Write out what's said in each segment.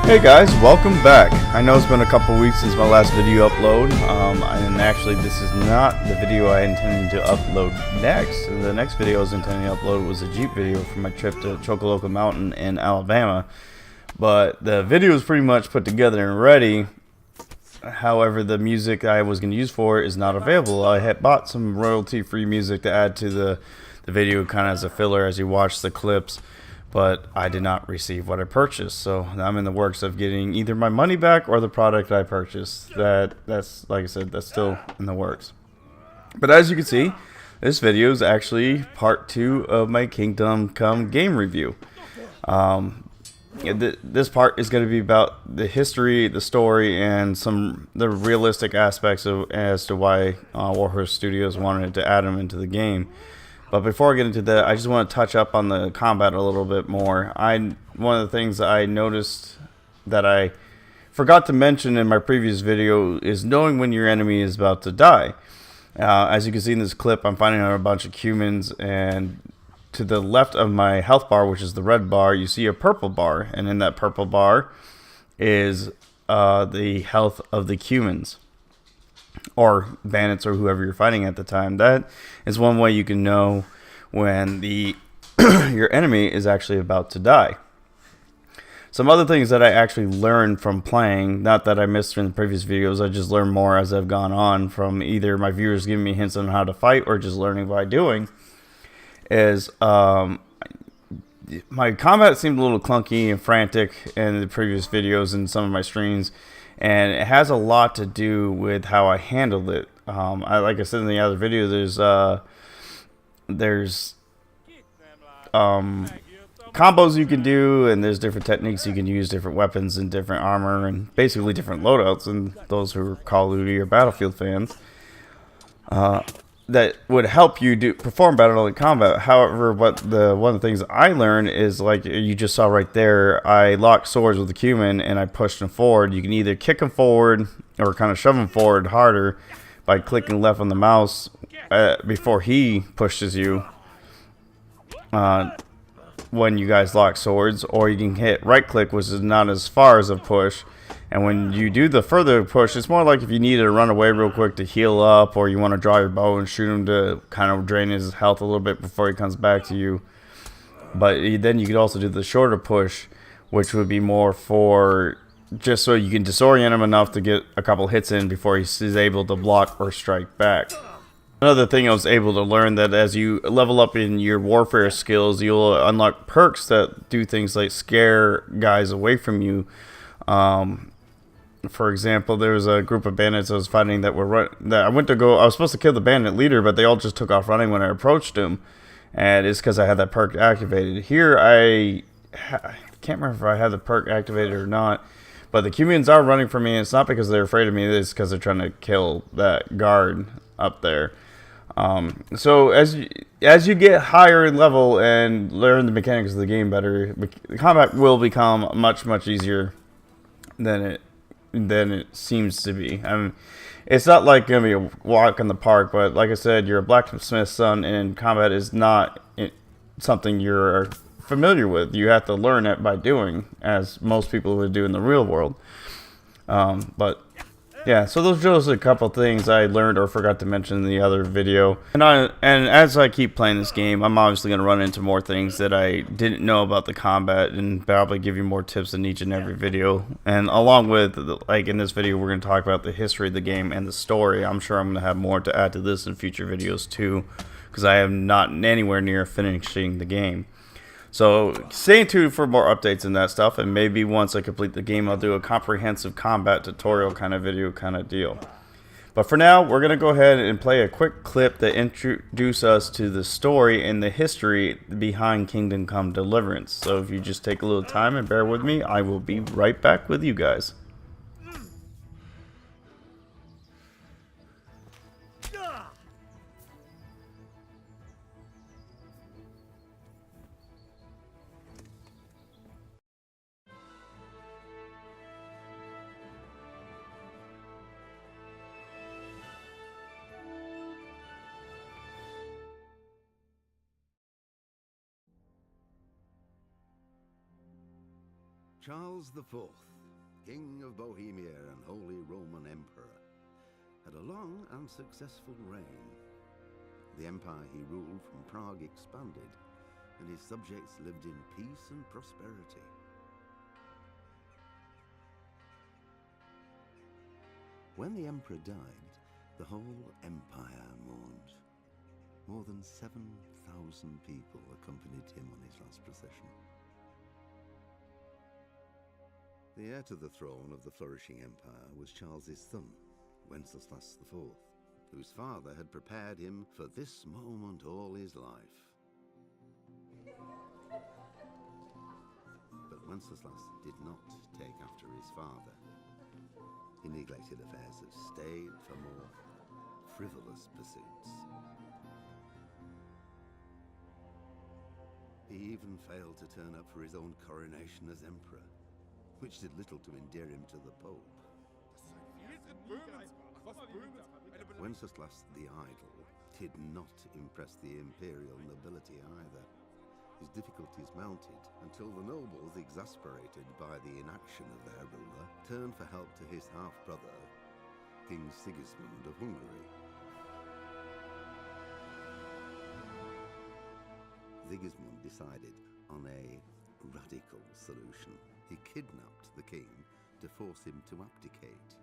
Hey guys, welcome back. I know it's been a couple weeks since my last video upload, and actually this is not the video I intended to upload next. The next video I was intending to upload was a Jeep video from my trip to Chocoloco Mountain in Alabama, but the video is pretty much put together and ready. However, the music I was going to use for it is not available. I had bought some royalty-free music to add to the video kind of as a filler as you watch the clips, but I did not receive what I purchased, so I'm in the works of getting either my money back or the product I purchased. That's like I said, that's still in the works. But as you can see, this video is actually part 2 of my Kingdom Come game review. This part is going to be about the history, the story, and the realistic aspects as to why Warhorse Studios wanted to add them into the game. But before I get into that, I just want to touch up on the combat a little bit more. One of the things I noticed that I forgot to mention in my previous video is knowing when your enemy is about to die. As you can see in this clip, I'm fighting on a bunch of humans, and to the left of my health bar, which is the red bar, you see a purple bar, and in that purple bar is the health of the humans, or bandits, or whoever you're fighting at the time. That is one way you can know when your enemy is actually about to die. Some other things that I actually learned from playing, not that I missed in the previous videos, I just learned more as I've gone on from either my viewers giving me hints on how to fight or just learning by doing, is my combat seemed a little clunky and frantic in the previous videos and some of my streams, and it has a lot to do with how I handled it. Like I said in the other video, there's combos you can do, and there's different techniques you can use, different weapons and different armor, and basically different loadouts. And those who are Call of Duty or Battlefield fans, that would help you perform better in combat. However, one of the things I learned is, like you just saw right there, I locked swords with the human and I pushed them forward. You can either kick them forward or kind of shove them forward harder by clicking left on the mouse before he pushes you when you guys lock swords, or you can hit right click, which is not as far as a push. And when you do the further push, it's more like if you need to run away real quick to heal up, or you want to draw your bow and shoot him to kind of drain his health a little bit before he comes back to you. But then you could also do the shorter push, which would be more for just so you can disorient him enough to get a couple hits in before he's able to block or strike back. Another thing I was able to learn, that as you level up in your warfare skills, you'll unlock perks that do things like scare guys away from you. For example, there was a group of bandits I was fighting that I was supposed to kill the bandit leader, but they all just took off running when I approached him, and it's because I had that perk activated. Here, I can't remember if I had the perk activated or not, but the Cumans are running from me, and it's not because they're afraid of me, it's because they're trying to kill that guard up there. So as you get higher in level and learn the mechanics of the game better, the combat will become much easier than it seems to be. I mean, it's not like gonna be a walk in the park, but like I said, you're a blacksmith's son, and combat is not something you're familiar with. You have to learn it by doing, as most people would do in the real world. But yeah, so those are just a couple things I learned or forgot to mention in the other video. And as I keep playing this game, I'm obviously going to run into more things that I didn't know about the combat, and probably give you more tips in each and every video. And along with, like in this video, we're going to talk about the history of the game and the story. I'm sure I'm going to have more to add to this in future videos too, because I am not anywhere near finishing the game. So stay tuned for more updates and that stuff, and maybe once I complete the game, I'll do a comprehensive combat tutorial kind of video kind of deal. But for now, we're going to go ahead and play a quick clip that introduces us to the story and the history behind Kingdom Come Deliverance. So if you just take a little time and bear with me, I will be right back with you guys. Charles IV, King of Bohemia and Holy Roman Emperor, had a long and successful reign. The empire he ruled from Prague expanded, and his subjects lived in peace and prosperity. When the emperor died, the whole empire mourned. More than 7,000 people accompanied him on his last procession. The heir to the throne of the flourishing empire was Charles's son, Wenceslas IV, whose father had prepared him for this moment all his life. But Wenceslas did not take after his father. He neglected affairs of state for more frivolous pursuits. He even failed to turn up for his own coronation as emperor, which did little to endear him to the Pope. Wenceslas the Idle did not impress the imperial nobility either. His difficulties mounted until the nobles, exasperated by the inaction of their ruler, turned for help to his half-brother, King Sigismund of Hungary. Sigismund decided on a radical solution. He kidnapped the king to force him to abdicate,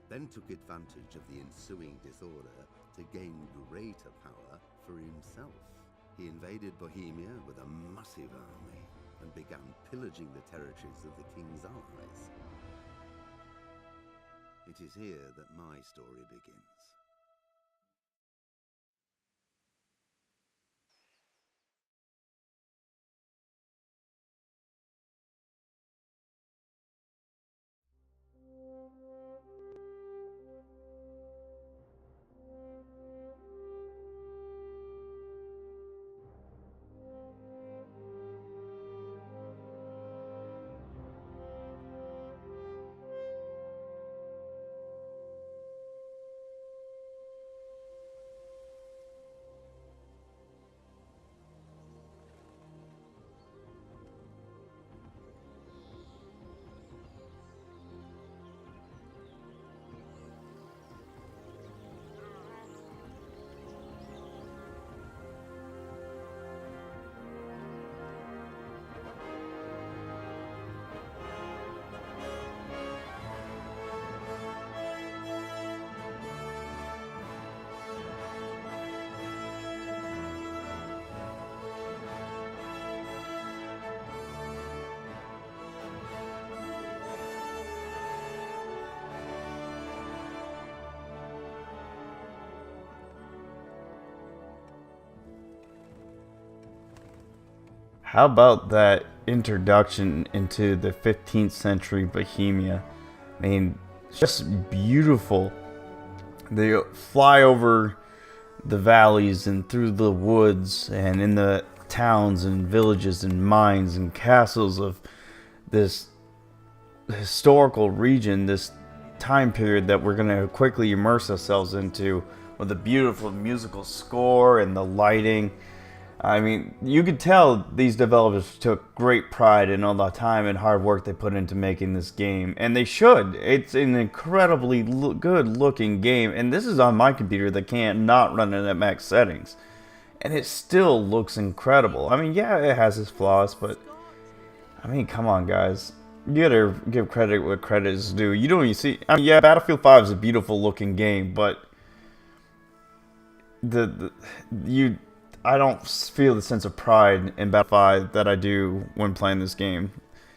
then took advantage of the ensuing disorder to gain greater power for himself. He invaded Bohemia with a massive army and began pillaging the territories of the king's allies. It is here that my story begins. How about that introduction into the 15th century Bohemia? I mean, it's just beautiful. They fly over the valleys and through the woods and in the towns and villages and mines and castles of this historical region, this time period that we're going to quickly immerse ourselves into, with the beautiful musical score and the lighting. I mean, you could tell these developers took great pride in all the time and hard work they put into making this game, and they should. It's an incredibly good looking game, and this is on my computer that can't not run it at max settings, and it still looks incredible. I mean, yeah, it has its flaws, but I mean, come on, guys. You gotta give credit where credit is due. You don't even see. I mean, yeah, Battlefield 5 is a beautiful looking game, but I don't feel the sense of pride in Battlefield 5 that I do when playing this game.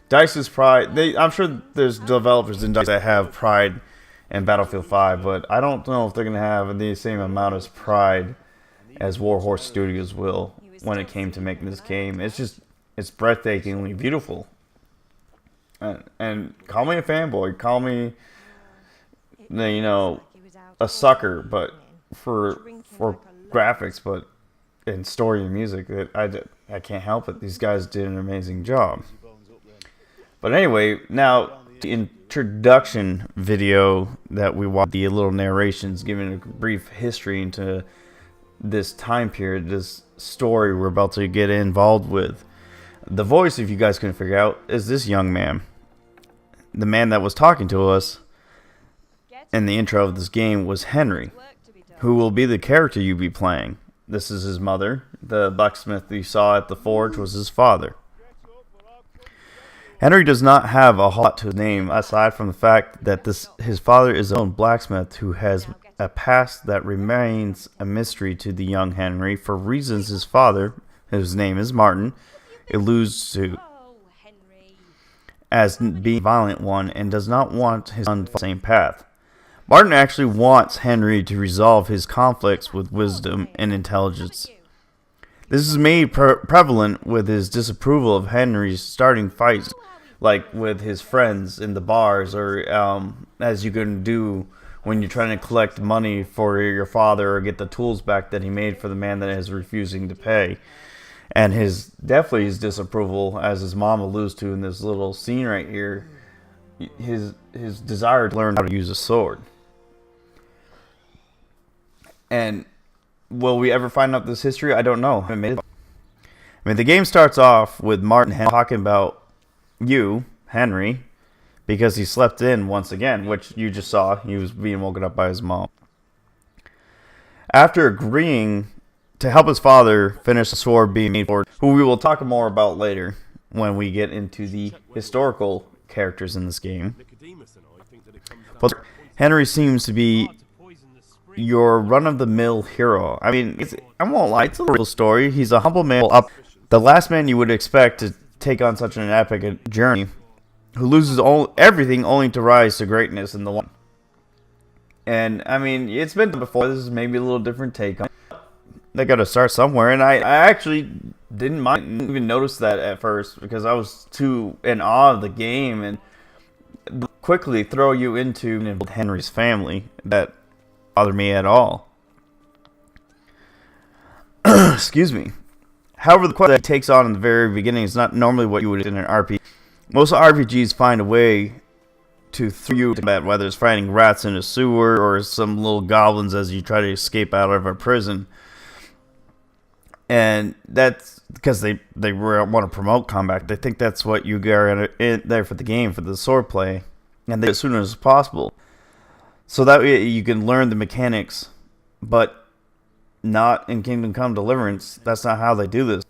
DICE's pride, I'm sure there's developers in DICE that have pride in Battlefield 5, but I don't know if they're going to have the same amount of pride as Warhorse Studios will when it came to making this game. It's breathtakingly beautiful. And call me a fanboy, call me, a sucker, but for graphics, but in story and music, I can't help it. These guys did an amazing job. But anyway, now the introduction video that we watched, the little narrations giving a brief history into this time period, this story we're about to get involved with. The voice, if you guys couldn't figure out, is this young man. the man that was talking to us in the intro of this game was Henry, who will be the character you be playing. This is his mother. The blacksmith you saw at the forge was his father. Henry does not have a whole lot to his name aside from the fact that his father is his own blacksmith who has a past that remains a mystery to the young Henry for reasons his father, whose name is Martin, alludes to as being a violent one and does not want his son to follow the same path. Martin actually wants Henry to resolve his conflicts with wisdom and intelligence. This is made prevalent with his disapproval of Henry's starting fights, like with his friends in the bars, or as you can do when you're trying to collect money for your father or get the tools back that he made for the man that is refusing to pay. And definitely his disapproval, as his mom alludes to in this little scene right here, his desire to learn how to use a sword. And will we ever find out this history? I don't know. I mean, the game starts off with Martin talking about you, Henry, because he slept in once again, which you just saw. He was being woken up by his mom. After agreeing to help his father finish the sword being made for, who we will talk more about later when we get into the historical characters in this game. But Henry seems to be your run-of-the-mill hero. I mean, I won't lie, it's a real story. He's a humble man, the last man you would expect to take on such an epic journey, who loses everything only to rise to greatness in the long. And, I mean, it's been done before. This is maybe a little different take on it. They got to start somewhere, and I actually didn't even notice that at first because I was too in awe of the game and quickly throw you into Henry's family. That bothered me at all. Excuse me. However, the quest that it takes on in the very beginning is not normally what you would in an RPG. Most RPGs find a way to throw you into combat, whether it's fighting rats in a sewer or some little goblins as you try to escape out of a prison. And that's because they want to promote combat. They think that's what you get there for the game, for the sword play, and as soon as possible. So that way you can learn the mechanics, but not in Kingdom Come Deliverance. That's not how they do this.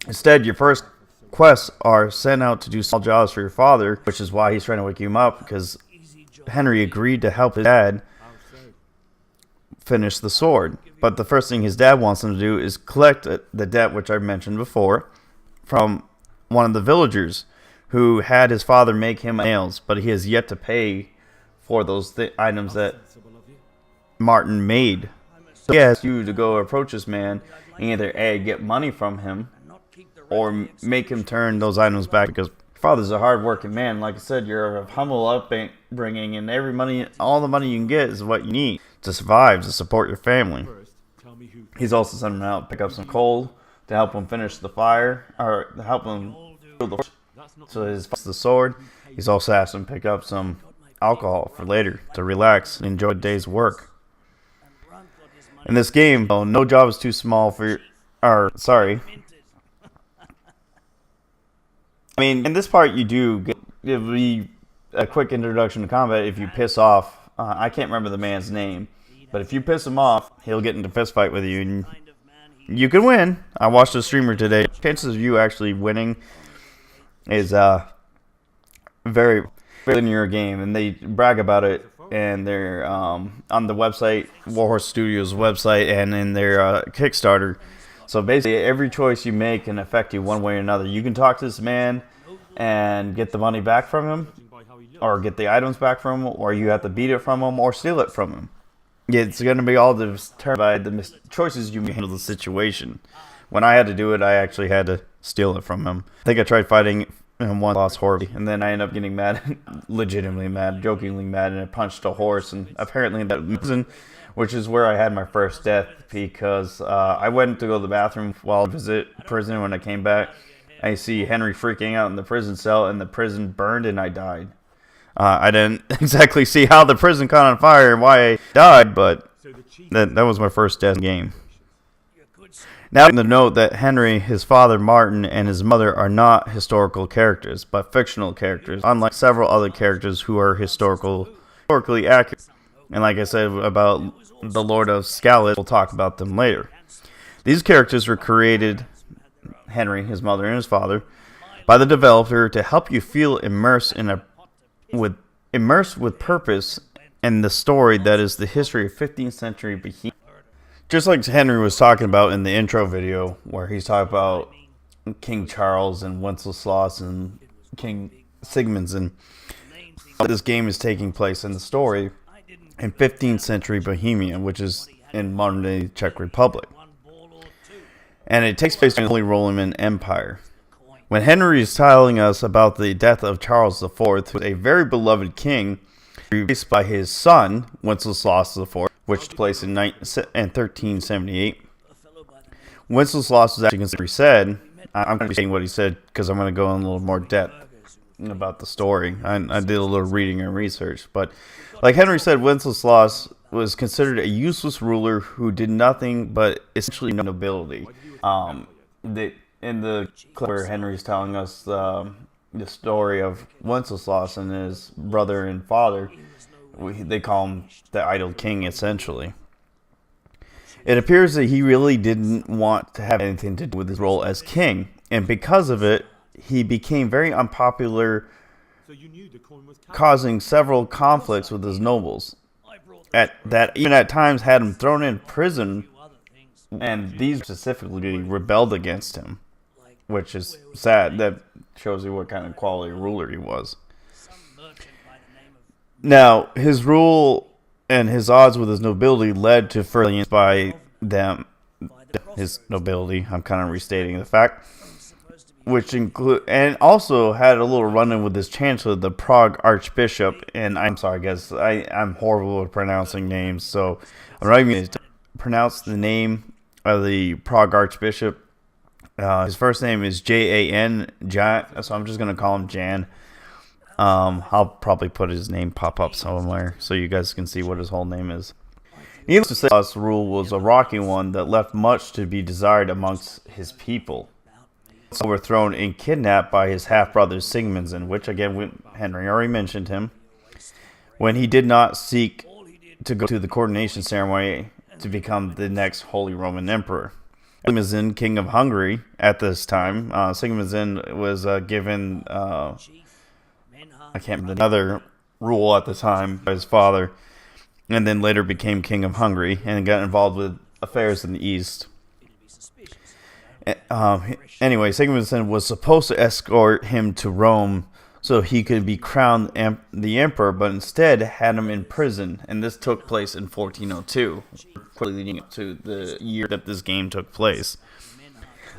Instead, your first quests are sent out to do small jobs for your father, which is why he's trying to wake him up, because Henry agreed to help his dad finish the sword. But the first thing his dad wants him to do is collect the debt, which I mentioned before, from one of the villagers who had his father make him nails, but he has yet to pay for those items that Martin made. So he asks you to go approach this man and either A, get money from him, or make him turn those items back, because your father's a hard-working man. Like I said, you're a humble upbringing, and all the money you can get is what you need to survive, to support your family. He's also sent him out to pick up some coal to help him finish the fire, or to help him build the sword. He's also asked him to pick up some alcohol for later to relax and enjoy the day's work. In this game, though, no job is too small for I mean, in this part, you do give me a quick introduction to combat if you piss off. I can't remember the man's name, but if you piss him off, he'll get into a fist fight with you, and you can win. I watched a streamer today. Chances of you actually winning is very linear game, and they brag about it, and they're on the website, Warhorse Studios website, and in their Kickstarter. So basically, every choice you make can affect you one way or another. You can talk to this man and get the money back from him, or get the items back from him, or you have to beat it from him, or steal it from him. It's going to be all determined by the choices you handle the situation. When I had to do it, I actually had to steal it from him. I think I tried fighting him once, lost horribly, and then I ended up getting mad, legitimately mad, jokingly mad, and I punched a horse, and apparently that prison, which is where I had my first death, because I went to go to the bathroom while I visit prison. When I came back, I see Henry freaking out in the prison cell, and the prison burned, and I died. I didn't exactly see how the prison caught on fire and why I died, but that was my first death game. Now, to note that Henry, his father Martin, and his mother are not historical characters, but fictional characters, unlike several other characters who are historically accurate. And like I said about the Lord of Scalet, we'll talk about them later. These characters were created, Henry, his mother, and his father, by the developer to help you feel immersed with purpose in the story that is the history of 15th century Bohemia. Just like Henry was talking about in the intro video, where he's talking about King Charles and Wenceslaus and King Sigmundsson, this game is taking place in the story in 15th century Bohemia, which is in modern-day Czech Republic. And it takes place in the Holy Roman Empire. When Henry is telling us about the death of Charles IV, who was a very beloved king, replaced by his son, Wenceslaus IV, which took place in 1378. Wenceslaus was actually considered, said, I'm going to be saying what he said because I'm going to go in a little more depth about the story. I did a little reading and research, but like Henry said, Wenceslaus was considered a useless ruler who did nothing but essentially nobility. In the clip where Henry's telling us the story of Wenceslaus and his brother and father, they call him the idle king, essentially. It appears that he really didn't want to have anything to do with his role as king, and because of it, he became very unpopular, causing several conflicts with his nobles. Even at times had him thrown in prison, and these specifically rebelled against him, which is sad. That shows you what kind of quality ruler he was. Now, his rule and his odds with his nobility led to further by them, his nobility. I'm kind of restating the fact, which include and also had a little run-in with his chancellor, the Prague Archbishop. And I'm sorry, guys, I'm horrible at pronouncing names, so I'm not even going to pronounce the name of the Prague Archbishop. His first name is Jan, so I'm just going to call him Jan. I'll probably put his name pop up somewhere so you guys can see what his whole name is. Needless to say, this rule was a rocky one that left much to be desired amongst his people. Overthrown and kidnapped by his half-brother Sigmundsson, which again, Henry already mentioned him, when he did not seek to go to the coronation ceremony to become the next Holy Roman Emperor. Sigmundsson, king of Hungary at this time, Sigmundsson was given I can't remember another rule at the time by his father, and then later became king of Hungary and got involved with affairs in the east. Anyway, Sigmundsson was supposed to escort him to Rome so he could be crowned the emperor, but instead had him in prison, and this took place in 1402, quickly leading up to the year that this game took place.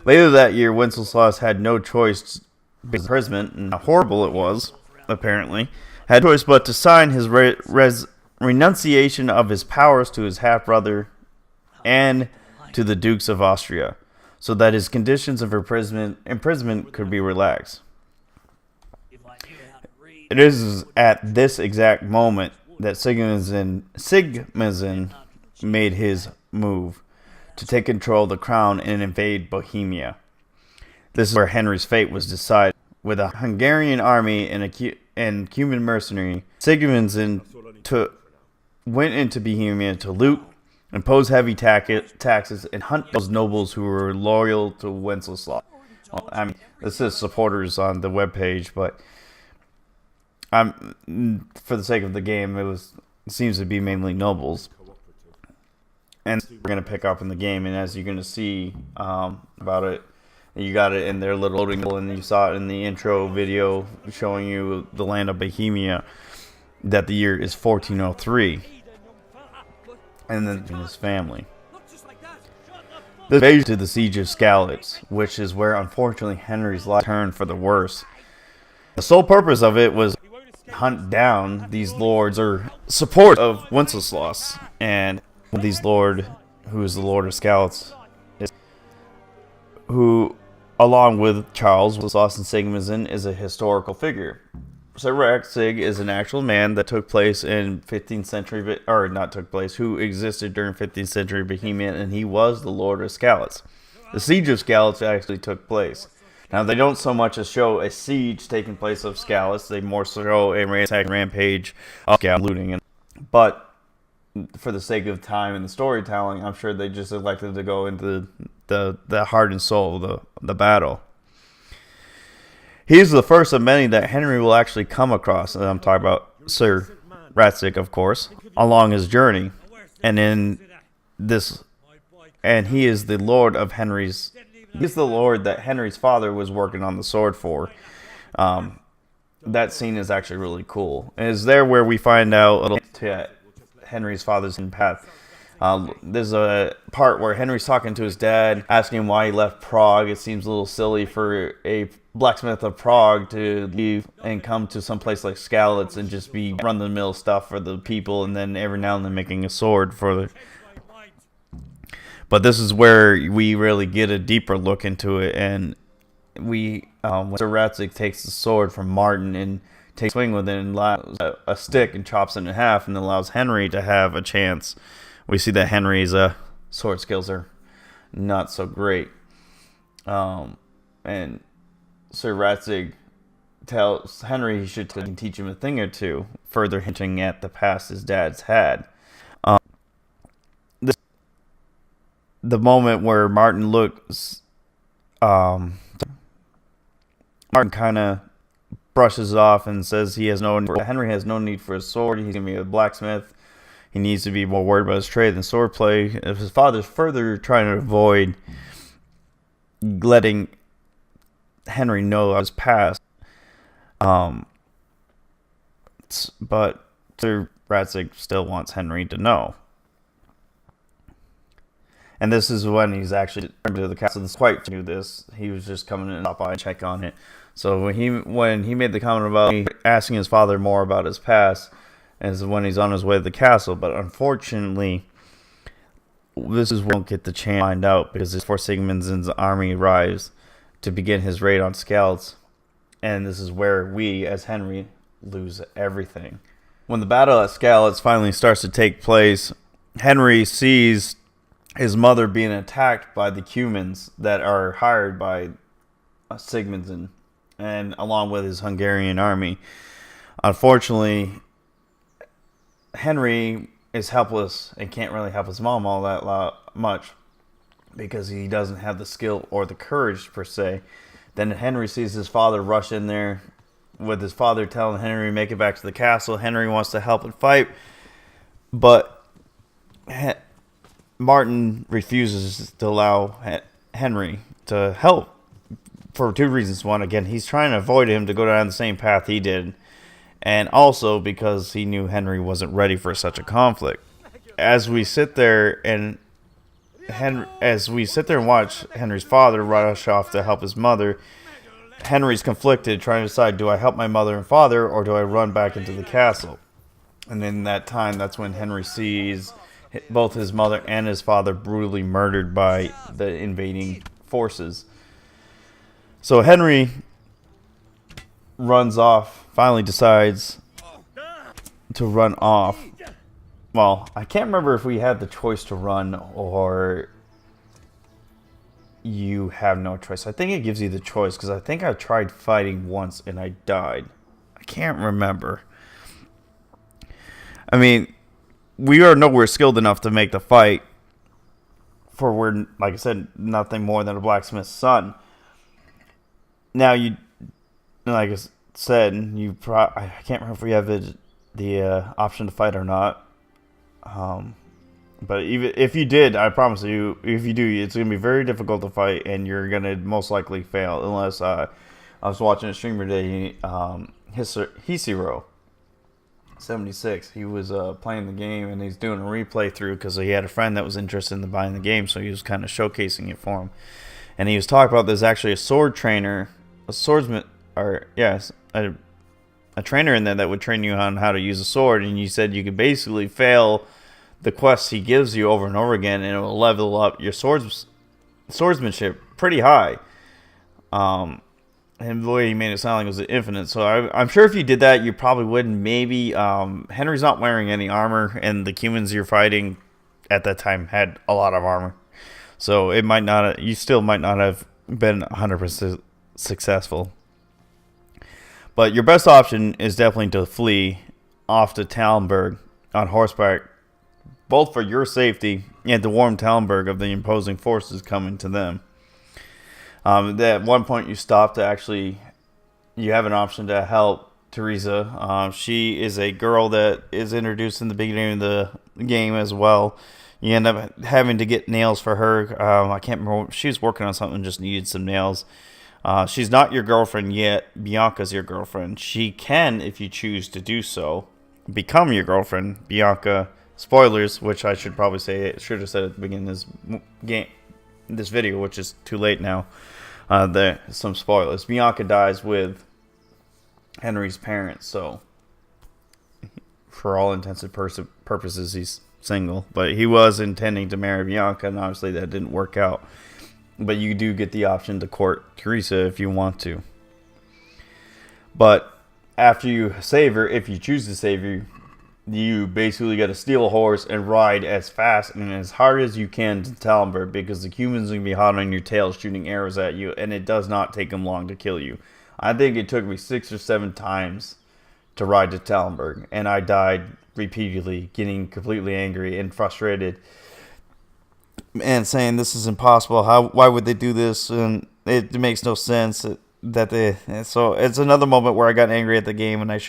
Later that year, Wenceslaus had no choice but imprisonment, and how horrible it was, apparently, had no choice but to sign his renunciation of his powers to his half-brother and to the Dukes of Austria, so that his conditions of imprisonment could be relaxed. It is at this exact moment that Sigmundsson made his move to take control of the crown and invade Bohemia. This is where Henry's fate was decided. With a Hungarian army and Cuban mercenary, Sigmundsson went into Bohemia to loot, impose heavy taxes, and hunt those nobles who were loyal to Wenceslaus. Well, I mean, this is supporters on the webpage, but for the sake of the game, it seems to be mainly nobles. And we're going to pick up in the game, and as you're going to see about it, you got it in their little loading, and you saw it in the intro video showing you the land of Bohemia, that the year is 1403, and then his family. This leads to the Siege of Skalitz, which is where, unfortunately, Henry's life turned for the worse. The sole purpose of it was to hunt down these lords or support of Wenceslaus, and these lord, who is the Lord of Skalitz, who, along with Charles, Wenceslaus, and Sigmundsson, is a historical figure. Sig is an actual man that took place in 15th century, or not took place, who existed during 15th century Bohemia, and he was the Lord of Skalitz. The siege of Skalitz actually took place. Now, they don't so much as show a siege taking place of Skalitz. They more so show a rampage of Skalitz looting. But for the sake of time and the storytelling, I'm sure they just elected to go into the heart and soul of the battle. He's the first of many that Henry will actually come across. And I'm talking about Sir Radzig, of course, along his journey. And in this, and he is the lord of Henry's. He's the lord that Henry's father was working on the sword for. That scene is actually really cool. And it's there where we find out a little to Henry's father's path. There's a part where Henry's talking to his dad, asking him why he left Prague. It seems a little silly for a blacksmith of Prague to leave and come to some place like Skalitz and just be run-of-the-mill stuff for the people, and then every now and then making a sword for the... But this is where we really get a deeper look into it, and when Sir Radzig takes the sword from Martin and takes a swing with it and allows a stick and chops it in half and allows Henry to have a chance. We see that Henry's sword skills are not so great. And Sir Radzig tells Henry he should teach him a thing or two, further hinting at the past his dad's had. The moment where Martin looks, Martin kind of brushes off and says Henry has no need for a sword. He's going to be a blacksmith. He needs to be more worried about his trade than swordplay. If his father's further trying to avoid letting Henry know his past. But Sir Radzig still wants Henry to know. And this is when he's actually turned to the castle. This quite knew this. He was just coming in and stop by and check on it. So when he made the comment about asking his father more about his past, is when he's on his way to the castle. But unfortunately, this is won't get the chance to find out because before Sigmund's army arrives to begin his raid on Skalitz, and this is where we, as Henry, lose everything. When the battle at Skalitz finally starts to take place, Henry sees his mother being attacked by the Cumans that are hired by Sigmund and along with his Hungarian army. Unfortunately, Henry is helpless and can't really help his mom all that much because he doesn't have the skill or the courage per se. Then Henry sees his father rush in there with his father telling Henry to make it back to the castle. Henry wants to help and fight, but Martin refuses to allow Henry to help for two reasons. One, again, he's trying to avoid him to go down the same path he did, and also because he knew Henry wasn't ready for such a conflict. As we sit there and watch Henry's father rush off to help his mother, Henry's conflicted, trying to decide, do I help my mother and father or do I run back into the castle? And in that time, that's when Henry sees both his mother and his father brutally murdered by the invading forces. So Henry runs off, finally decides to run off. Well, I can't remember if we had the choice to run or you have no choice. I think it gives you the choice because I think I tried fighting once and I died. I can't remember. I mean, we are nowhere skilled enough to make the fight, for we're, like I said, nothing more than a blacksmith's son. Now, you, like I said, I can't remember if we have the option to fight or not. But even if you did, I promise you, if you do, it's going to be very difficult to fight, and you're going to most likely fail. Unless I was watching a streamer today, Hisiro 76. He was playing the game, and he's doing a replay through because he had a friend that was interested in buying the game, so he was kind of showcasing it for him. And he was talking about there's actually a sword trainer, a swordsman, or yes, a trainer in there that would train you on how to use a sword, and you said you could basically fail the quests he gives you over and over again, and it will level up your swordsmanship pretty high. And the way he made it sound like it was infinite. So I'm sure if you did that, you probably wouldn't. Maybe Henry's not wearing any armor, and the humans you're fighting at that time had a lot of armor. So it might not, you still might not have been 100% successful. But your best option is definitely to flee off to Talmberg on horseback, both for your safety and to warn Talmberg of the imposing forces coming to them. At one point you stop to actually, you have an option to help Teresa. She is a girl that is introduced in the beginning of the game as well. You end up having to get nails for her. I can't remember. She was working on something, just needed some nails. She's not your girlfriend yet. Bianca's your girlfriend. She can, if you choose to do so, become your girlfriend. Bianca, spoilers, which I should probably say, should have said at the beginning of this video, which is too late now. There some spoilers. Bianca dies with Henry's parents, so for all intents and purposes, he's single. But he was intending to marry Bianca, and obviously that didn't work out. But you do get the option to court Teresa if you want to. But after you save her, if you choose to save her, you basically got to steal a horse and ride as fast and as hard as you can to Talmberg, because the humans are going to be hot on your tail shooting arrows at you, and it does not take them long to kill you. I think it took me 6 or 7 times to ride to Talmberg, and I died repeatedly, getting completely angry and frustrated and saying this is impossible. Why would they do this? And it makes no sense that they. So it's another moment where I got angry at the game, and I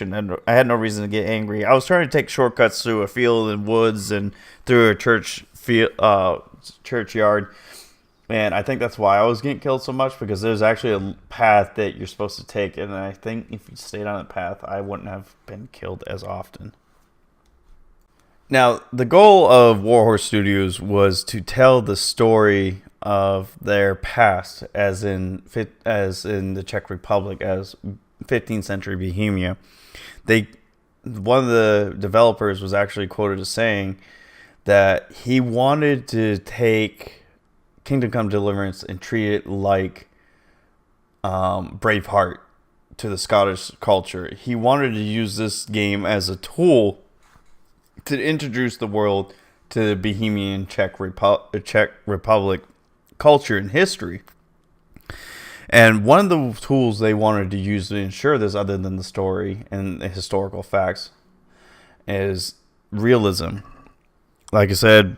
had no reason to get angry. I was trying to take shortcuts through a field and woods and through a churchyard, and I think that's why I was getting killed so much, because there's actually a path that you're supposed to take, and I think if you stayed on that path, I wouldn't have been killed as often. Now, the goal of Warhorse Studios was to tell the story of their past, as in the Czech Republic, as 15th Century Bohemia. One of the developers was actually quoted as saying that he wanted to take Kingdom Come Deliverance and treat it like Braveheart to the Scottish culture. He wanted to use this game as a tool to introduce the world to the Bohemian Czech Republic culture and history. And one of the tools they wanted to use to ensure this, other than the story and the historical facts, is realism. Like I said,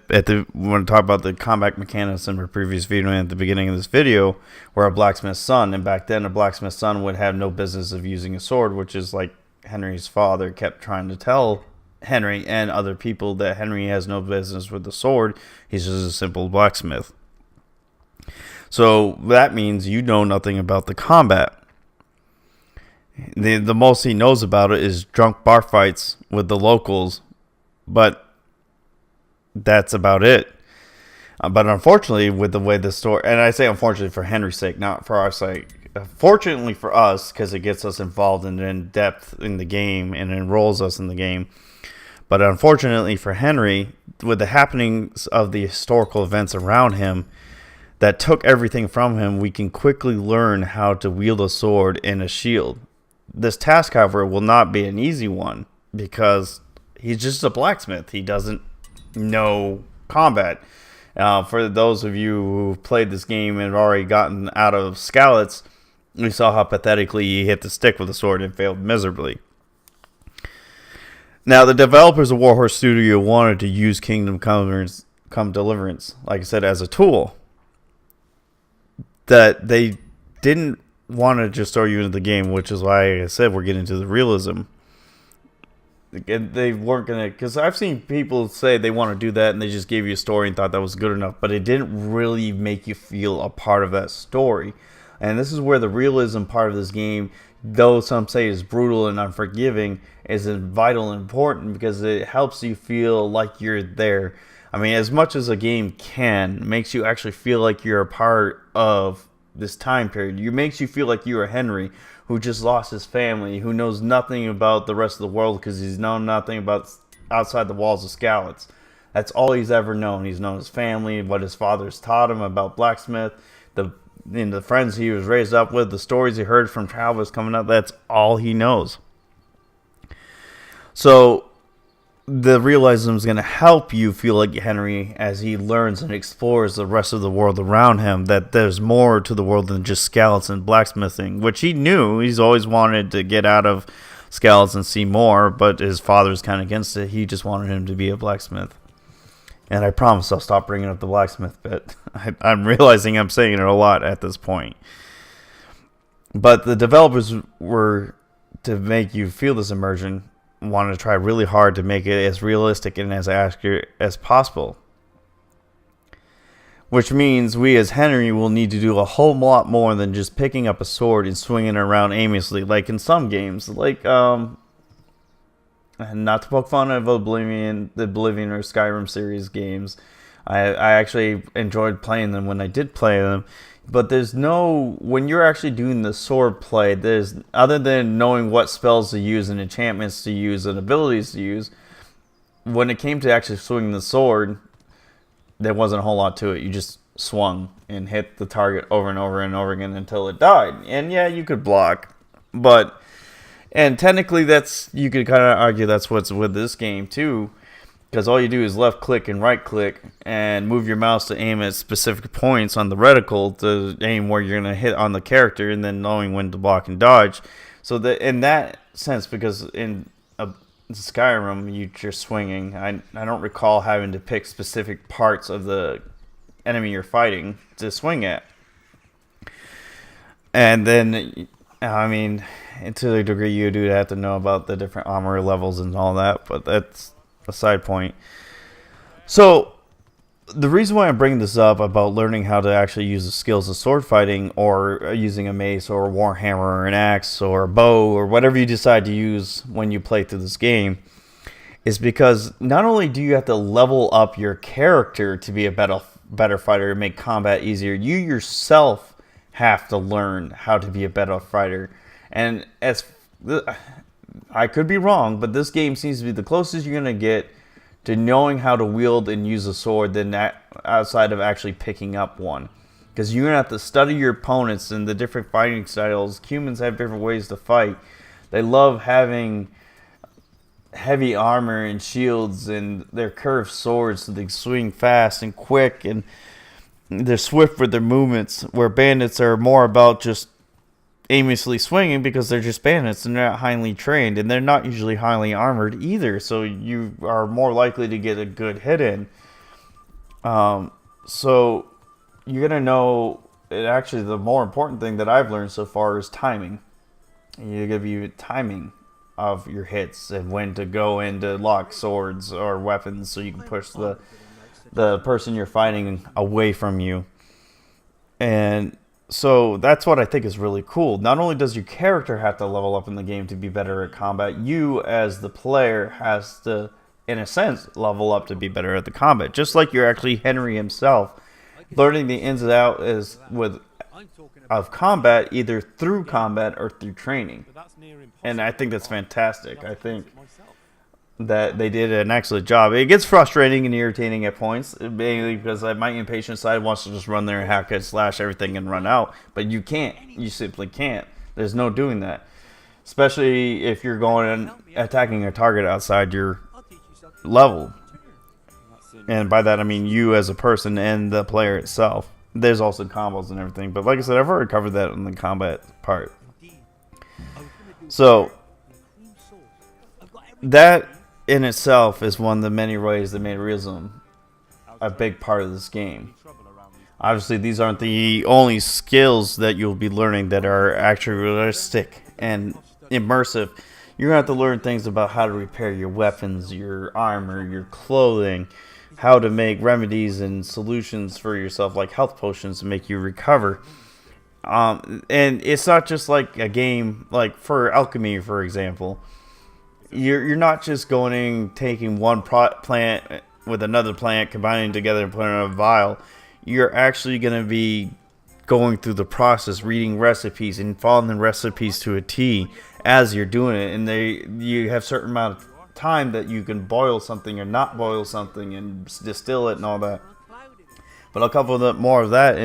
when I talk about the combat mechanics in my previous video and at the beginning of this video, we're a blacksmith's son, and back then a blacksmith's son would have no business of using a sword, which is like Henry's father kept trying to tell Henry and other people, that Henry has no business with the sword. He's just a simple blacksmith. So that means you know nothing about the combat. The most he knows about it is drunk bar fights with the locals, but that's about it. But unfortunately, with the way the story, and I say unfortunately for Henry's sake, not for our sake, fortunately for us, because it gets us involved and in depth in the game and enrolls us in the game. But unfortunately for Henry, with the happenings of the historical events around him that took everything from him, we can quickly learn how to wield a sword and a shield. This task, however, will not be an easy one, because he's just a blacksmith. He doesn't know combat. For those of you who played this game and have already gotten out of Skalitz, we saw how pathetically he hit the stick with a sword and failed miserably. Now, the developers of Warhorse Studio wanted to use Kingdom Come Deliverance, like I said, as a tool. That they didn't want to just throw you into the game, which is why I said we're getting to the realism. They weren't going to, because I've seen people say they want to do that and they just gave you a story and thought that was good enough, but it didn't really make you feel a part of that story. And this is where the realism part of this game, though some say is brutal and unforgiving, is vital and important, because it helps you feel like you're there. I mean, as much as a game can, makes you actually feel like you're a part of this time period. It makes you feel like you're a Henry who just lost his family, who knows nothing about the rest of the world because he's known nothing about outside the walls of Skalitz. That's all he's ever known. He's known his family, what his father's taught him about blacksmith, the friends he was raised up with, the stories he heard from travelers coming up. That's all he knows. So the realism is going to help you feel like Henry as he learns and explores the rest of the world around him, that there's more to the world than just scouts and blacksmithing, which he knew. He's always wanted to get out of scouts and see more, but his father's kind of against it. He just wanted him to be a blacksmith. And I promise I'll stop bringing up the blacksmith bit. I'm realizing I'm saying it a lot at this point. But the developers were, to make you feel this immersion, wanted to try really hard to make it as realistic and as accurate as possible. Which means we as Henry will need to do a whole lot more than just picking up a sword and swinging it around aimlessly, like in some games. Like, not to poke fun of the Oblivion or Skyrim series games. I actually enjoyed playing them when I did play them. But there's no, when you're actually doing the sword play, there's, other than knowing what spells to use and enchantments to use and abilities to use, when it came to actually swinging the sword, there wasn't a whole lot to it. You just swung and hit the target over and over and over again until it died. And yeah, you could block, but, and technically that's, you could kind of argue that's what's with this game too. Because all you do is left click and right click and move your mouse to aim at specific points on the reticle to aim where you're going to hit on the character, and then knowing when to block and dodge. So that in that sense, because in Skyrim you're swinging, I don't recall having to pick specific parts of the enemy you're fighting to swing at. And then, I mean, to the degree you do have to know about the different armor levels and all that, but that's a side point. So the reason why I'm bringing this up about learning how to actually use the skills of sword fighting, or using a mace or a warhammer or an axe or a bow or whatever you decide to use when you play through this game, is because not only do you have to level up your character to be a better fighter and make combat easier, you yourself have to learn how to be a better fighter. And as I could be wrong, but this game seems to be the closest you're going to get to knowing how to wield and use a sword than that, outside of actually picking up one. Because you're going to have to study your opponents and the different fighting styles. Humans have different ways to fight. They love having heavy armor and shields and their curved swords, so they swing fast and quick, and they're swift with their movements, where bandits are more about just aimlessly swinging because they're just bandits and they're not highly trained, and they're not usually highly armored either, so you are more likely to get a good hit in. So you're gonna know, actually the more important thing that I've learned so far is timing. You give you timing of your hits and when to go into lock swords or weapons so you can push the person you're fighting away from you. And so that's what I think is really cool. Not only does your character have to level up in the game to be better at combat, you as the player has to, in a sense, level up to be better at the combat. Just like you're actually Henry himself, learning the ins and outs of combat, either through combat or through training. And I think that's fantastic. I think that they did an excellent job. It gets frustrating and irritating at points, mainly because my impatient side wants to just run there and hack it, slash everything and run out. But you can't. You simply can't. There's no doing that. Especially if you're going and attacking a target outside your level. And by that I mean you as a person and the player itself. There's also combos and everything. But like I said, I've already covered that in the combat part. So that in itself is one of the many ways that made realism a big part of this game. Obviously, these aren't the only skills that you'll be learning that are actually realistic and immersive. You're going to have to learn things about how to repair your weapons, your armor, your clothing, how to make remedies and solutions for yourself, like health potions to make you recover. And it's not just like a game, like for alchemy, for example. You're not just taking one plant with another plant, combining together and putting in a vial. You're actually going to be going through the process, reading recipes and following the recipes to a T as you're doing it. And you have a certain amount of time that you can boil something or not boil something and distill it and all that. But I'll cover more of that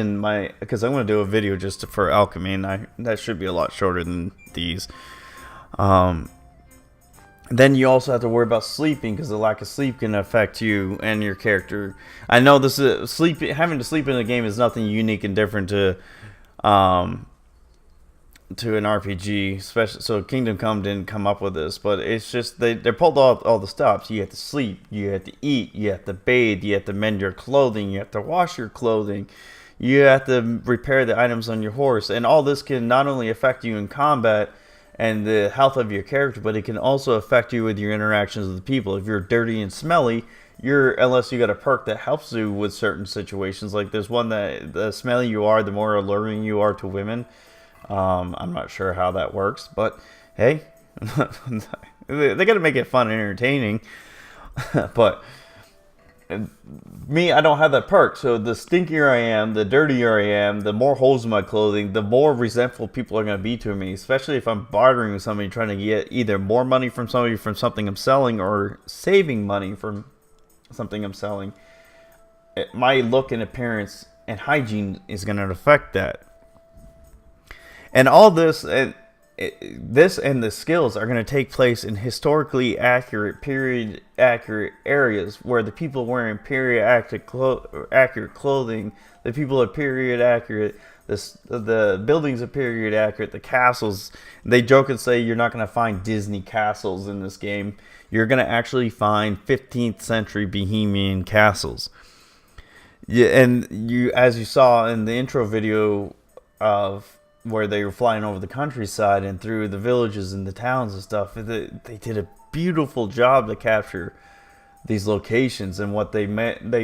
because I'm going to do a video just for alchemy, and that should be a lot shorter than these. Then you also have to worry about sleeping, because the lack of sleep can affect you and your character. I know this is having to sleep in a game is nothing unique and different um, to an RPG, especially. So Kingdom Come didn't come up with this, but it's just they pulled all the stops. You have to sleep, you have to eat, you have to bathe, you have to mend your clothing, you have to wash your clothing, you have to repair the items on your horse, and all this can not only affect you in combat and the health of your character, but it can also affect you with your interactions with people. If you're dirty and smelly, unless you got a perk that helps you with certain situations, like there's one that the smelly you are, the more alluring you are to women. I'm not sure how that works, but hey, they got to make it fun and entertaining. But me, I don't have that perk, so the stinkier I am, the dirtier I am, the more holes in my clothing, the more resentful people are going to be to me, especially if I'm bartering with somebody trying to get either more money from somebody from something I'm selling, or saving money from something I'm selling. My look and appearance and hygiene is going to affect that. And all this and the skills are going to take place in historically accurate, period accurate areas, where the people wearing period accurate clothing, the people are period accurate, the buildings are period accurate, the castles. They joke and say you're not going to find Disney castles in this game. You're going to actually find 15th century Bohemian castles. Yeah, and as you saw in the intro video of where they were flying over the countryside and through the villages and the towns and stuff, they did a beautiful job to capture these locations and what they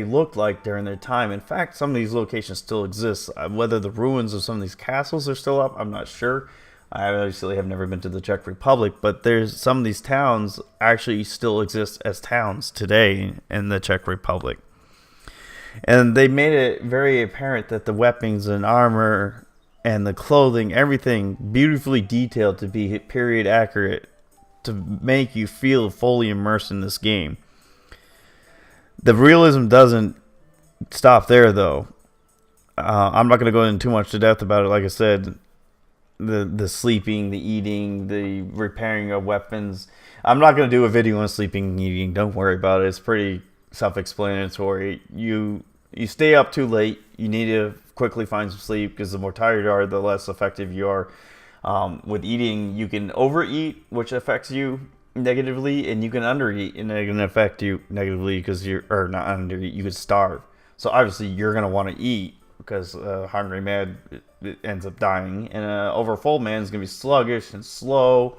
looked like during their time. In fact, some of these locations still exist. Whether the ruins of some of these castles are still up, I'm not sure. I obviously have never been to the Czech Republic, but there's some of these towns actually still exist as towns today in the Czech Republic. And they made it very apparent that the weapons and armor and the clothing, everything beautifully detailed to be period accurate, to make you feel fully immersed in this game. The realism doesn't stop there, though. I'm not going to go into too much to depth about it. Like I said, the sleeping, the eating, the repairing of weapons. I'm not going to do a video on sleeping and eating. Don't worry about it. It's pretty self-explanatory. You stay up too late. You need to quickly find some sleep, because the more tired you are, the less effective you are. With eating, you can overeat, which affects you negatively, and you can undereat, and it can affect you negatively, because or not undereat, you could starve. So obviously you're going to want to eat, because a hungry man it ends up dying, and an overfull man is going to be sluggish and slow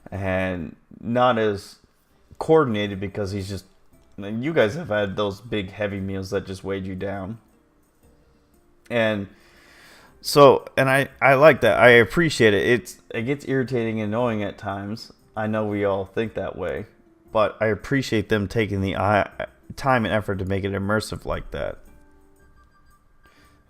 and not as coordinated, because he's just, you guys have had those big heavy meals that just weighed you down. And so, and I like that. I appreciate it. It gets irritating and annoying at times. I know we all think that way, but I appreciate them taking the time and effort to make it immersive like that.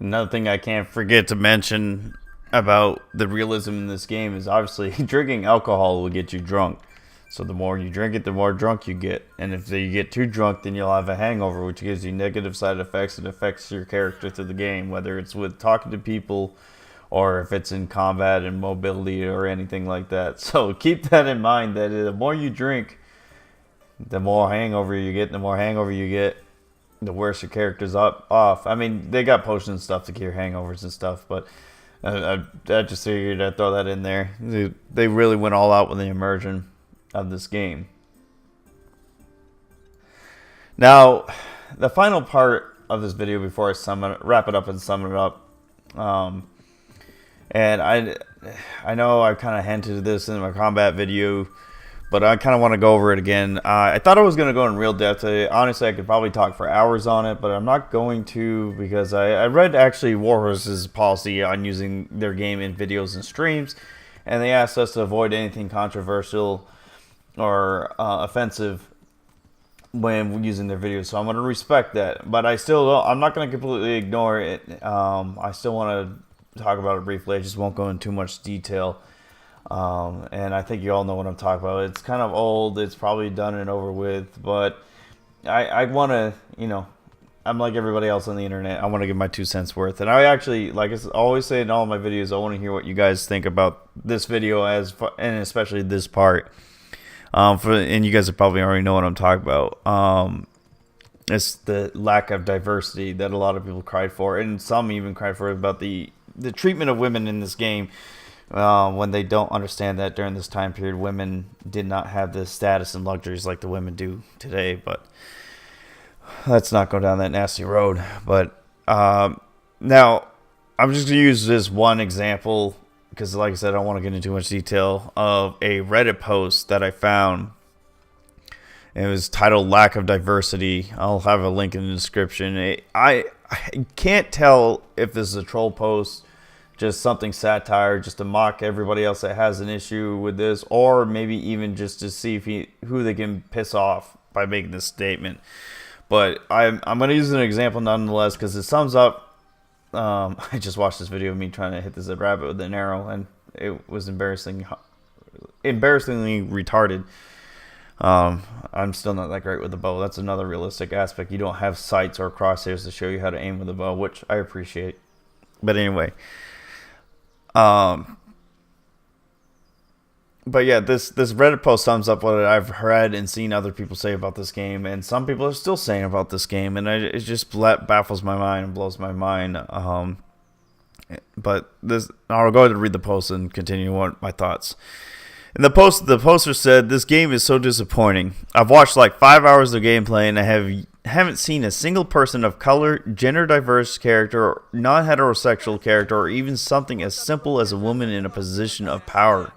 Another thing I can't forget to mention about the realism in this game is obviously drinking alcohol will get you drunk. So the more you drink it, the more drunk you get. And if you get too drunk, then you'll have a hangover, which gives you negative side effects. It affects your character through the game, whether it's with talking to people or if it's in combat and mobility or anything like that. So keep that in mind, that the more you drink, the more hangover you get. The more hangover you get, the worse your character's off. I mean, they got potions and stuff to cure hangovers and stuff, but I just figured I'd throw that in there. They really went all out with the immersion of this game. Now, the final part of this video before I wrap it up and sum it up, and I know I kind of hinted at this in my combat video, but I kind of want to go over it again. I thought I was going to go in real depth. Honestly, I could probably talk for hours on it, but I'm not going to, because I read actually Warhorse's policy on using their game in videos and streams, and they asked us to avoid anything controversial or offensive when using their videos, so I'm going to respect that. But I'm not going to completely ignore it. I still want to talk about it briefly. I just won't go into too much detail. And I think you all know what I'm talking about. It's kind of old. It's probably done and over with. But I want to, I'm like everybody else on the internet. I want to give my 2 cents worth. And I actually, like I always say in all my videos, I want to hear what you guys think about this video, and especially this part. And you guys probably already know what I'm talking about. It's the lack of diversity that a lot of people cried for, and some even cried for about the treatment of women in this game. When they don't understand that during this time period, women did not have the status and luxuries like the women do today. But let's not go down that nasty road. But now, I'm just going to use this one example because, like I said, I don't want to get into too much detail of a Reddit post that I found. It was titled "Lack of Diversity." I'll have a link in the description. I can't tell if this is a troll post, just something satire, just to mock everybody else that has an issue with this, or maybe even just to see if who they can piss off by making this statement. But I'm going to use an example nonetheless because it sums up. I just watched this video of me trying to hit this rabbit with an arrow, and it was embarrassingly retarded. I'm still not that great with the bow. That's another realistic aspect. You don't have sights or crosshairs to show you how to aim with a bow, which I appreciate. But anyway, but yeah, this Reddit post sums up what I've read and seen other people say about this game, and some people are still saying about this game, and it just baffles my mind and blows my mind. But I'll go ahead and read the post and continue on my thoughts. In the poster said, "This game is so disappointing. I've watched like 5 hours of gameplay and I haven't seen a single person of color, gender diverse character, non-heterosexual character, or even something as simple as a woman in a position of power."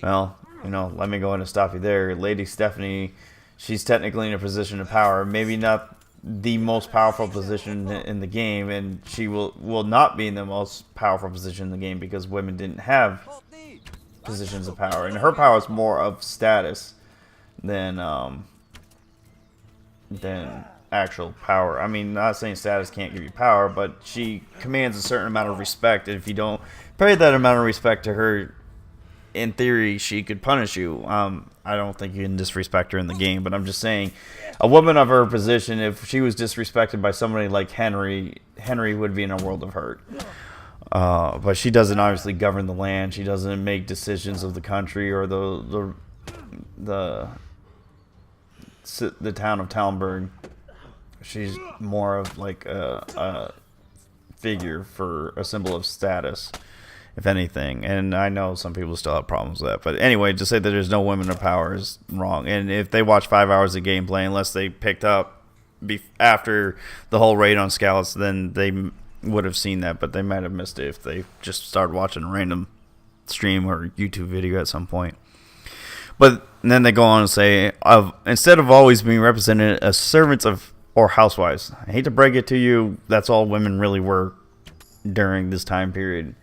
Well, let me go in and stop you there. Lady Stephanie, she's technically in a position of power. Maybe not the most powerful position in the game, and she will not be in the most powerful position in the game because women didn't have positions of power, and her power is more of status than actual power. I mean, not saying status can't give you power, but she commands a certain amount of respect, and if you don't pay that amount of respect to her, in theory, she could punish you. I don't think you can disrespect her in the game, but I'm just saying, a woman of her position, if she was disrespected by somebody like Henry would be in a world of hurt. But she doesn't obviously govern the land. She doesn't make decisions of the country or the town of Talmberg. She's more of like a figure for a symbol of status, if anything. And I know some people still have problems with that. But anyway, to say that there's no women of power is wrong. And if they watch 5 hours of gameplay, unless they picked up after the whole raid on Scouts, then they would have seen that, but they might have missed it if they just started watching a random stream or YouTube video at some point. But then they go on and say, instead of always being represented as servants of or housewives, I hate to break it to you, that's all women really were during this time period.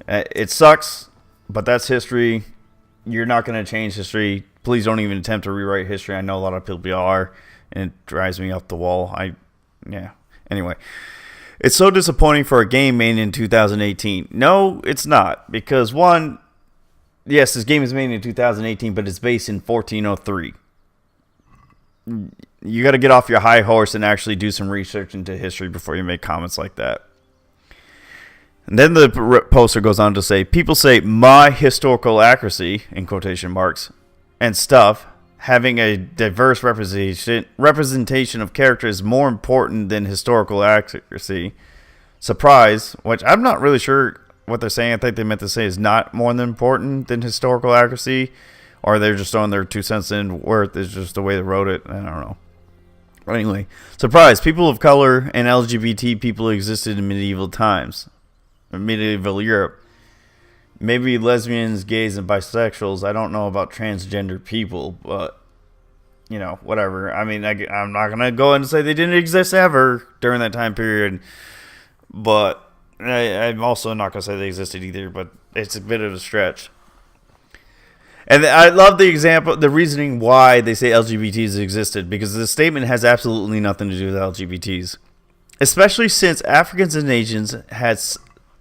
It sucks, but that's history. You're not going to change history. Please don't even attempt to rewrite history. I know a lot of people are, and it drives me up the wall. Anyway. It's so disappointing for a game made in 2018. No, it's not. Because one, yes, this game is made in 2018, but it's based in 1403. You got to get off your high horse and actually do some research into history before you make comments like that. And then the poster goes on to say, people say my historical accuracy, in quotation marks, and stuff, having a diverse representation of characters is more important than historical accuracy. Surprise, which I'm not really sure what they're saying. I think they meant to say is not more than important than historical accuracy, or they're just throwing their 2 cents in worth. It's just the way they wrote it. I don't know. But anyway, surprise, people of color and LGBT people existed in medieval times, medieval Europe. Maybe lesbians, gays, and bisexuals. I don't know about transgender people, but, whatever. I mean, I'm not going to go and say they didn't exist ever during that time period, but I'm also not going to say they existed either, but it's a bit of a stretch. And I love the example, the reasoning why they say LGBTs existed, because the statement has absolutely nothing to do with LGBTs, especially since Africans and Asians had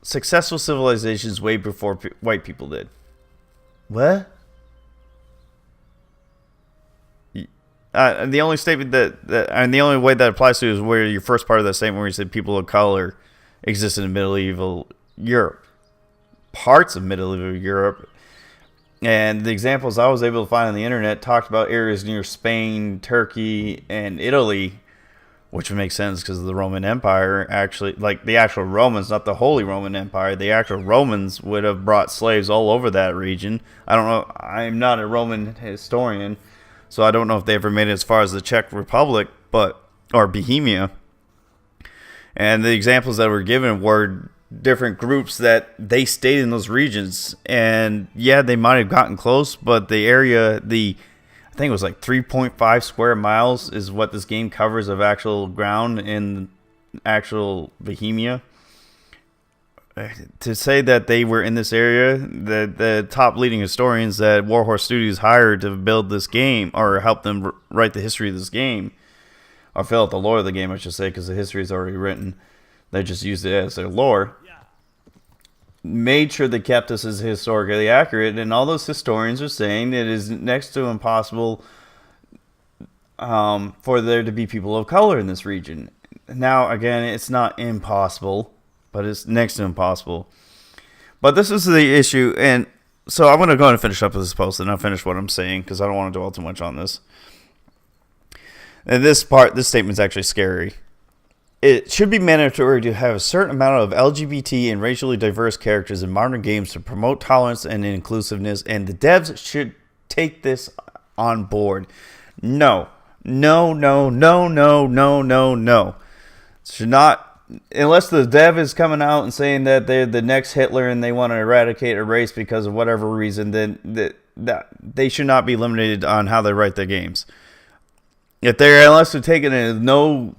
successful civilizations way before white people did. What? The only statement and the only way that applies to is where your first part of that statement where you said people of color existed in medieval Europe. Parts of medieval Europe. And the examples I was able to find on the internet talked about areas near Spain, Turkey, and Italy, which would make sense because of the Roman Empire. Actually, like the actual Romans, not the Holy Roman Empire, the actual Romans would have brought slaves all over that region. I don't know. I'm not a Roman historian, so I don't know if they ever made it as far as the Czech Republic, or Bohemia. And the examples that were given were different groups that they stayed in those regions. And yeah, they might have gotten close, but the area, I think it was like 3.5 square miles is what this game covers of actual ground in actual Bohemia. To say that they were in this area, the top leading historians that Warhorse Studios hired to build this game, or help them write the history of this game, or fill out the lore of the game, I should say, because the history is already written. They just used it as their lore. Made sure they kept this as historically accurate, and all those historians are saying it is next to impossible for there to be people of color in this region. Now, again, it's not impossible, but it's next to impossible. But this is the issue, and so I'm going to go ahead and finish up with this post, and I'll finish what I'm saying, because I don't want to dwell too much on this. And this statement is actually scary. It should be mandatory to have a certain amount of LGBT and racially diverse characters in modern games to promote tolerance and inclusiveness, and the devs should take this on board. No. Should not, unless the dev is coming out and saying that they're the next Hitler and they want to eradicate a race because of whatever reason, then they should not be limited on how they write their games. Unless they're taking a no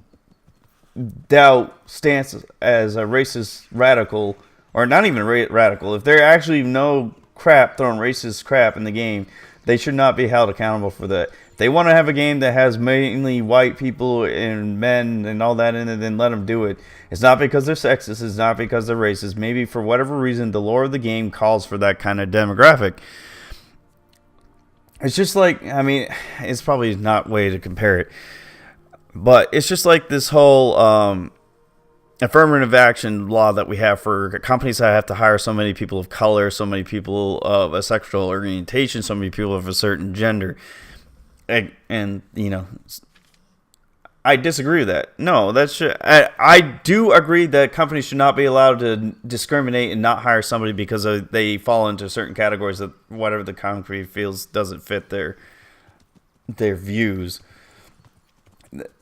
doubt stance as a racist radical, or not even radical, if they're actually no crap throwing racist crap in the game, they should not be held accountable for that. If they want to have a game that has mainly white people and men and all that in it, then let them do it. It's not because they're sexist, it's not because they're racist. Maybe for whatever reason the lore of the game calls for that kind of demographic. It's just like, I mean, it's probably not a way to compare it, but it's just like this whole affirmative action law that we have for companies that have to hire so many people of color, so many people of a sexual orientation, so many people of a certain gender. And you know, I disagree with that. No, I do agree that companies should not be allowed to discriminate and not hire somebody because they fall into certain categories that whatever the company feels doesn't fit their views.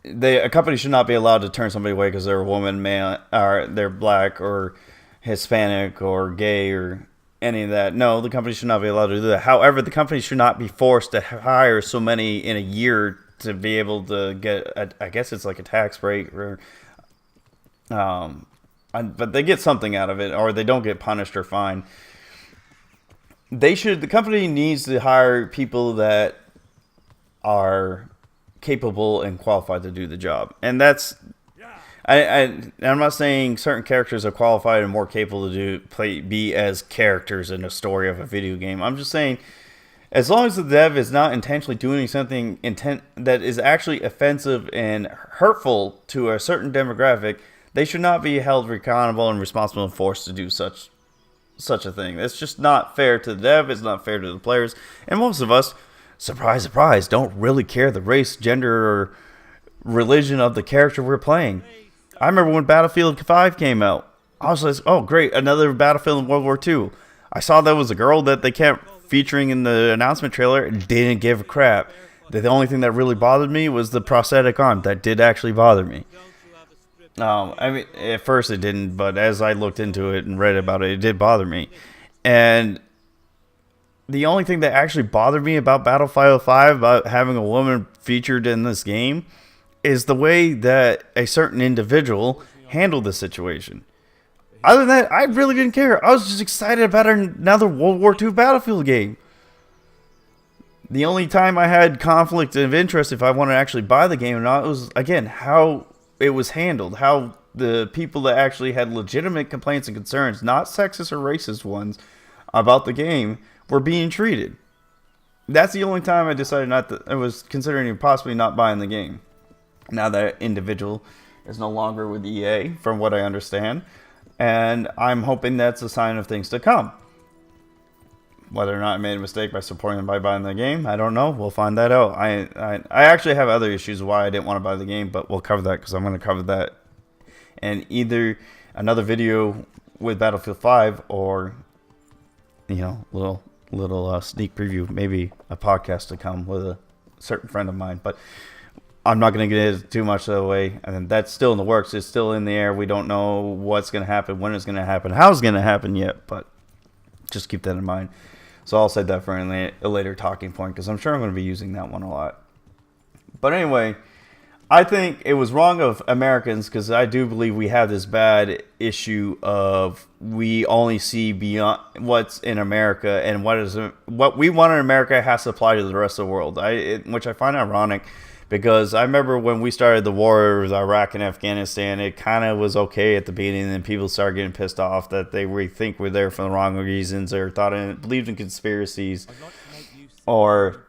A company should not be allowed to turn somebody away because they're a woman, man, or they're black or Hispanic or gay or any of that. No, the company should not be allowed to do that. However, the company should not be forced to hire so many in a year to be able to get, I guess it's like a tax break, or, but they get something out of it, or they don't get punished or fined. The company needs to hire people that are capable and qualified to do the job. And that's, I'm not saying certain characters are qualified and more capable to be as characters in a story of a video game. I'm just saying, as long as the dev is not intentionally doing something that is actually offensive and hurtful to a certain demographic, they should not be held accountable and responsible and forced to do such a thing. That's just not fair to the dev. It's not fair to the players. And most of us, surprise, surprise, don't really care the race, gender, or religion of the character we're playing. I remember when Battlefield 5 came out. I was like, oh, great, another Battlefield in World War II. I saw there was a girl that they kept featuring in the announcement trailer and didn't give a crap. The only thing that really bothered me was the prosthetic arm. That did actually bother me. I mean, at first it didn't, but as I looked into it and read about it, it did bother me. And the only thing that actually bothered me about Battlefield 5, about having a woman featured in this game, is the way that a certain individual handled the situation. Other than that, I really didn't care. I was just excited about another World War II Battlefield game. The only time I had conflict of interest if I wanted to actually buy the game or not was, again, how it was handled. How the people that actually had legitimate complaints and concerns, not sexist or racist ones, about the game were being treated. That's the only time I decided I was considering possibly not buying the game. Now that individual is no longer with EA, from what I understand. And I'm hoping that's a sign of things to come. Whether or not I made a mistake by supporting them by buying the game, I don't know. We'll find that out. I actually have other issues why I didn't want to buy the game, but we'll cover that because I'm going to cover that in either another video with Battlefield 5 or, little sneak preview, maybe a podcast to come with a certain friend of mine. But I'm not going to get it too much of the way. And that's still in the works. It's still in the air. We don't know what's going to happen, when it's going to happen, how it's going to happen yet. But just keep that in mind. So I'll say that for a later talking point because I'm sure I'm going to be using that one a lot. But anyway, I think it was wrong of Americans because I do believe we have this bad issue of we only see beyond what's in America, and what we want in America has to apply to the rest of the world. Which I find ironic because I remember when we started the war with Iraq and Afghanistan, it kind of was okay at the beginning, and then people started getting pissed off that we think we're there for the wrong reasons or believed in conspiracies or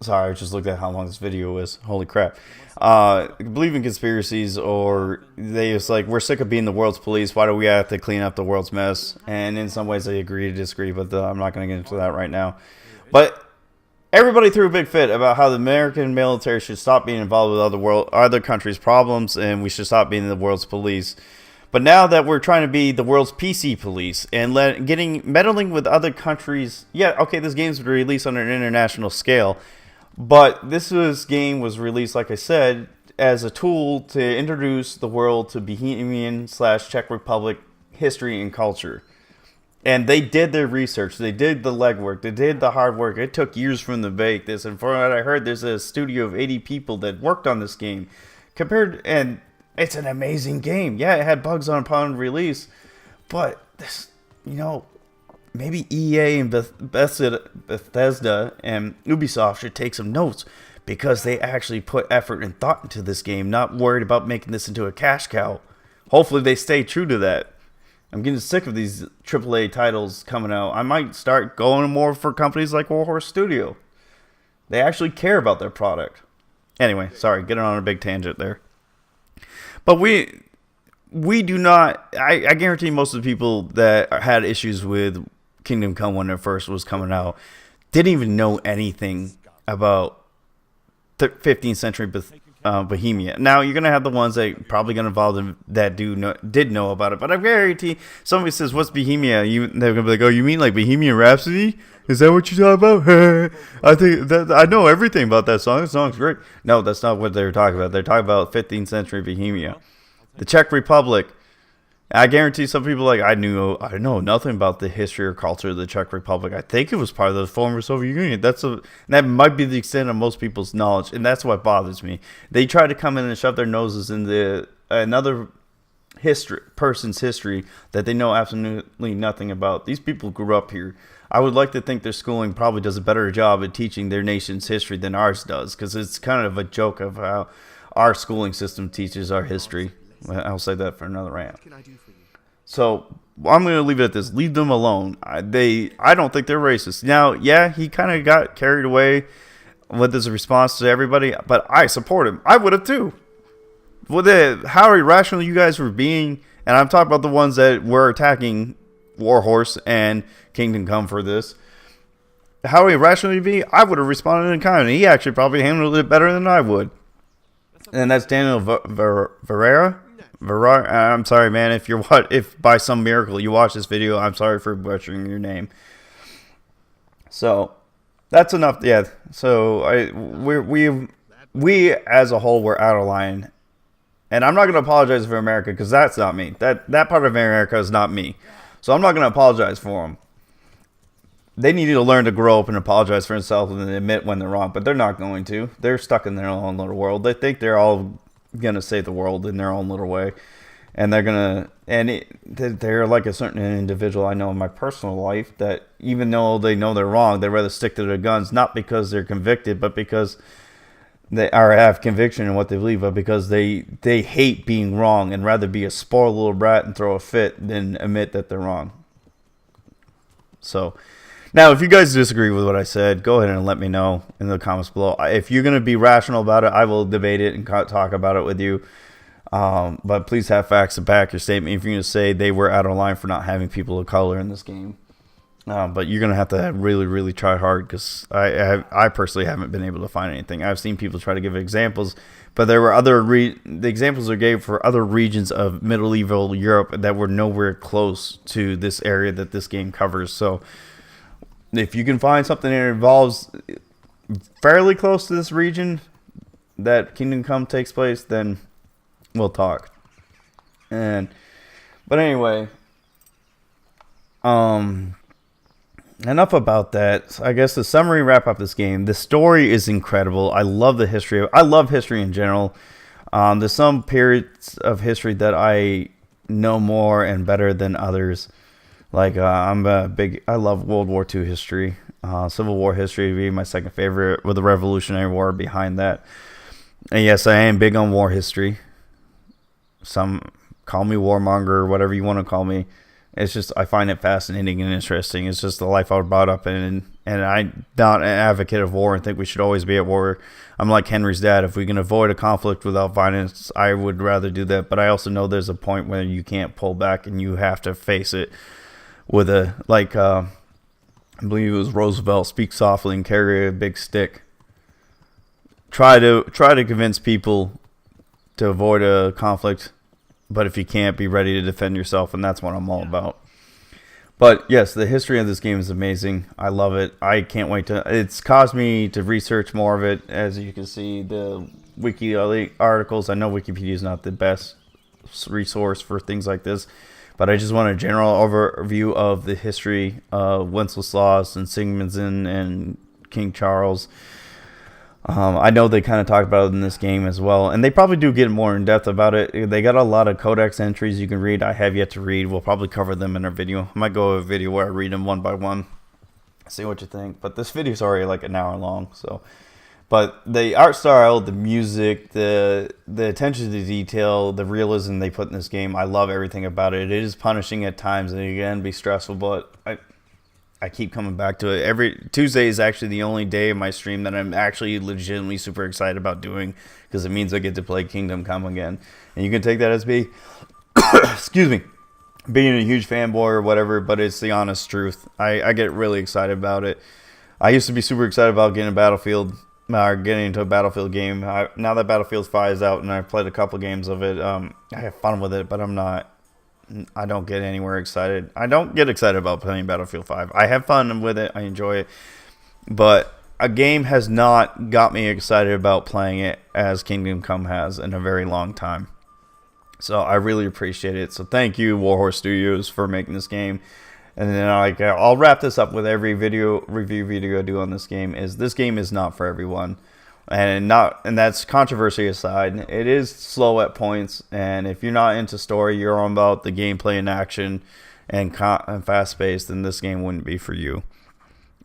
Sorry, I just looked at how long this video is. Holy crap. Believe in conspiracies, or they just like, we're sick of being the world's police. Why do we have to clean up the world's mess? And in some ways, I agree to disagree, but I'm not going to get into that right now. But everybody threw a big fit about how the American military should stop being involved with other countries' problems, and we should stop being the world's police. But now that we're trying to be the world's PC police and meddling with other countries, yeah, okay, this game's released on an international scale. But this game was released, like I said, as a tool to introduce the world to Bohemian/Czech Republic history and culture. And they did their research. They did the legwork. They did the hard work. It took years for them to make this. And from what I heard, there's a studio of 80 people that worked on this game. And it's an amazing game. Yeah, it had bugs upon release. But this, maybe EA and Bethesda and Ubisoft should take some notes because they actually put effort and thought into this game, not worried about making this into a cash cow. Hopefully they stay true to that. I'm getting sick of these AAA titles coming out. I might start going more for companies like Warhorse Studio. They actually care about their product. Anyway, sorry, getting on a big tangent there. But we do not, I guarantee most of the people that had issues with Kingdom Come when it first was coming out didn't even know anything about 15th century Bohemia. Now you're gonna have the ones that probably gonna involve them that did know about it, but I guarantee somebody says, "What's Bohemia?" They're gonna be like, "Oh, you mean like Bohemian Rhapsody? Is that what you're talking about?" I think that I know everything about that song. The song's great. No, that's not what they're talking about. They're talking about 15th century Bohemia, the Czech Republic. I guarantee some people I know nothing about the history or culture of the Czech Republic. I think it was part of the former Soviet Union. That might be the extent of most people's knowledge, and that's what bothers me. They try to come in and shove their noses into another person's history that they know absolutely nothing about. These people grew up here. I would like to think their schooling probably does a better job at teaching their nation's history than ours does, because it's kind of a joke of how our schooling system teaches our history. I'll say that for another rant. So I'm going to leave it at this. Leave them alone. I don't think they're racist. Now, yeah, he kind of got carried away with his response to everybody, but I support him. I would have too. How irrational you guys were being, and I'm talking about the ones that were attacking Warhorse and Kingdom Come for this. How irrational you be? I would have responded in kind. He actually probably handled it better than I would. And that's Daniel Verrera. I'm sorry, man. If by some miracle you watch this video, I'm sorry for butchering your name. So that's enough. Yeah. So we as a whole were out of line, and I'm not going to apologize for America because that's not me. That part of America is not me. So I'm not going to apologize for them. They need to learn to grow up and apologize for themselves and admit when they're wrong, but they're not going to. They're stuck in their own little world. They think they're all going to save the world in their own little way. And they're like a certain individual I know in my personal life that even though they know they're wrong, they rather stick to their guns, not because they're convicted, but because they have conviction in what they believe, but because they hate being wrong and rather be a spoiled little brat and throw a fit than admit that they're wrong. So now, if you guys disagree with what I said, go ahead and let me know in the comments below. If you're going to be rational about it, I will debate it and talk about it with you. But please have facts to back your statement. If you're going to say they were out of line for not having people of color in this game. But you're going to have really, really try hard, because I personally haven't been able to find anything. I've seen people try to give examples, but there were the examples they gave for other regions of medieval Europe that were nowhere close to this area that this game covers. So if you can find something that involves fairly close to this region that Kingdom Come takes place, then we'll talk. But anyway, enough about that. I guess the summary wrap up this game. The story is incredible. I love the history. I love history in general. There's some periods of history that I know more and better than others. Like I love World War II history. Civil War history would be my second favorite, with the Revolutionary War behind that. And yes, I am big on war history. Some call me warmonger, whatever you want to call me. It's just, I find it fascinating and interesting. It's just the life I was brought up in, and I'm not an advocate of war and think we should always be at war. I'm like Henry's dad. If we can avoid a conflict without violence, I would rather do that. But I also know there's a point where you can't pull back and you have to face it with I believe it was Roosevelt, speak softly and carry a big stick. Try to convince people to avoid a conflict. But if you can't, be ready to defend yourself, and that's what I'm all about. But yes, the history of this game is amazing. I love it. I can't wait to... It's caused me to research more of it. As you can see, the wiki articles. I know Wikipedia is not the best resource for things like this, but I just want a general overview of the history of Wenceslaus and Sigmundsson and King Charles. I know they kind of talk about it in this game as well, and they probably do get more in depth about it. They got a lot of codex entries you can read. I have yet to read. We'll probably cover them in our video. I might go a video where I read them one by one. See what you think. But this video is already like an hour long, so. But the art style, the music, the attention to detail, the realism they put in this game, I love everything about it. It is punishing at times, and again, be stressful, but I keep coming back to it. Every Tuesday is actually the only day of my stream that I'm actually legitimately super excited about doing, because it means I get to play Kingdom Come again. And you can take that as being a huge fanboy or whatever, but it's the honest truth. I get really excited about it. I used to be super excited about getting into a Battlefield game. Now that Battlefield 5 is out and I've played a couple games of it, I have fun with it, but I don't get anywhere excited. I don't get excited about playing Battlefield 5. I have fun with it. I enjoy it. But a game has not got me excited about playing it as Kingdom Come has in a very long time. So I really appreciate it. So thank you, Warhorse Studios, for making this game. And then I'll wrap this up with every review video I do on this game. This game is not for everyone. And that's controversy aside. It is slow at points, and if you're not into story, you're on about the gameplay and action and fast paced, then this game wouldn't be for you.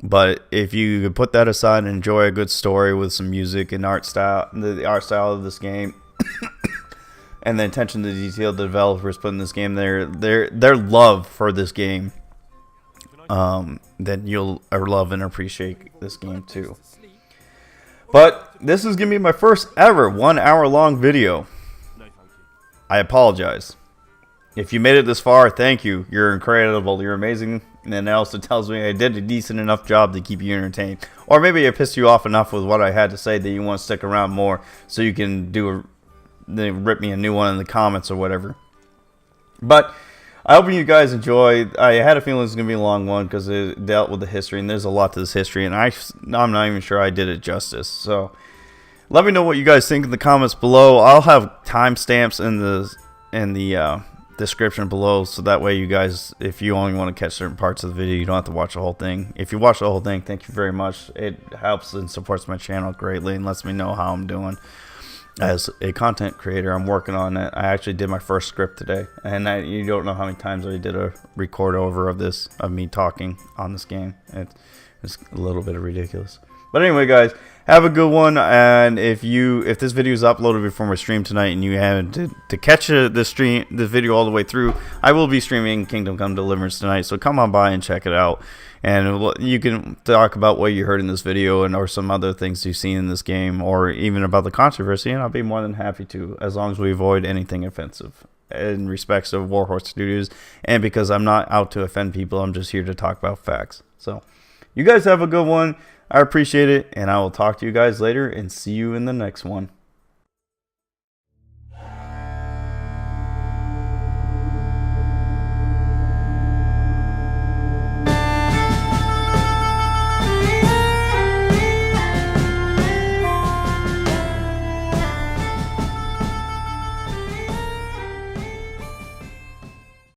But if you could put that aside and enjoy a good story with some music and art style, the art style of this game, and the attention to detail the developers put in this game, their love for this game, then you'll love and appreciate this game too. But this is going to be my first ever 1 hour long video. I apologize. If you made it this far, thank you. You're incredible. You're amazing. And then else it tells me I did a decent enough job to keep you entertained. Or maybe I pissed you off enough with what I had to say that you want to stick around more so you can rip me a new one in the comments or whatever. But I hope you guys enjoy. I had a feeling it was going to be a long one because it dealt with the history, and there's a lot to this history, and I'm not even sure I did it justice. So let me know what you guys think in the comments below. I'll have timestamps in the description below, so that way you guys, if you only want to catch certain parts of the video, you don't have to watch the whole thing. If you watch the whole thing, thank you very much. It helps and supports my channel greatly and lets me know how I'm doing. As a content creator, I'm working on it. I actually did my first script today, and you don't know how many times I did a record over of me talking on this game. It's a little bit ridiculous, But anyway, guys, have a good one. And if this video is uploaded before my stream tonight, and you have to catch this video all the way through, I will be streaming Kingdom Come Deliverance tonight. So come on by and check it out, and you can talk about what you heard in this video or some other things you've seen in this game, or even about the controversy. And I'll be more than happy to, as long as we avoid anything offensive in respects of Warhorse Studios. And because I'm not out to offend people, I'm just here to talk about facts. So you guys have a good one. I appreciate it, and I will talk to you guys later and see you in the next one.